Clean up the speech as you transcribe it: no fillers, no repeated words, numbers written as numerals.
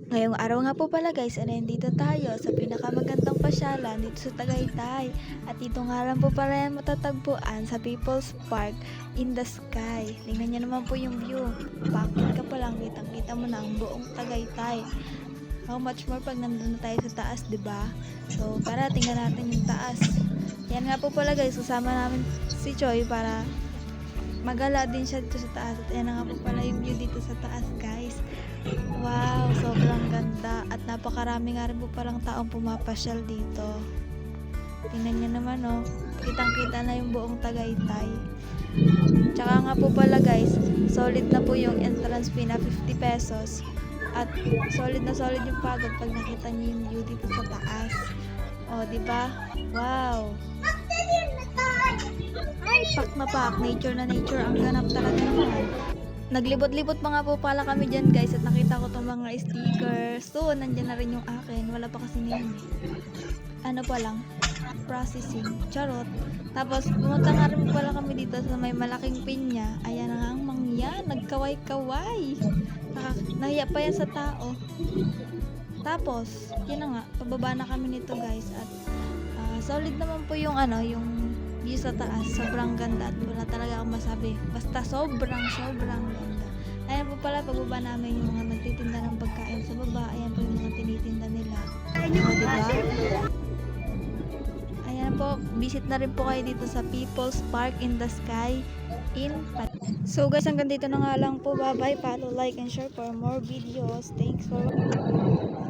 Ngayong araw nga po pala guys, nandito tayo sa pinakamagandang pasyalan dito sa Tagaytay. At dito nga lang po pala yan matatagpuan sa People's Park in the Sky. Tingnan nyo naman po yung view. Bakit ka pa lang, kitang-kita mo na ang buong Tagaytay. How much more pag nandun na tayo sa taas, ba diba? So, tara, tingnan natin yung taas. Yan nga po pala guys, kasama namin si Choi para magala din siya dito sa taas. At yan nga po pala yung view dito sa taas guys. Wow, sobrang ganda. At napakarami nga rin po palang taong pumapasyal dito. Tingnan nyo naman oh, kitang-kita na yung buong Tagaytay. Tsaka nga po pala guys, solid na po yung entrance fee na 50 pesos. At solid na solid yung pagod pag nakita nyo yung view dito sa taas. O, diba? Wow! Ay, pak na pak. Nature na nature ang ganap talaga naman. Naglibot-libot pa nga po pala kami dyan guys at nakita ko itong mga stickers. So, nandyan na rin yung akin. Wala pa kasi ngayon eh. Ano pa lang? Processing. Charot. Tapos, pumunta nga rin pala kami dito sa may malaking pinya. Ayan na nga ang mangya. Nagkaway-kaway. Nahiya pa yan sa tao. Tapos, yun na nga. Pababa na kami nito guys. At solid naman po yung yung view sa taas. Sobrang ganda at wala talaga akong masabi. Basta sobrang ganda. Ayan po pala, pagbaba namin yung mga nagtitinda ng pagkain sa baba. Ayan po yung mga tinitinda nila. O, diba? Ayan po, visit na rin po kayo dito sa People's Park in the Sky in Pat. So guys, hanggang dito na nga lang po. Bye bye. Follow, like, and share for more videos. Thanks for watching.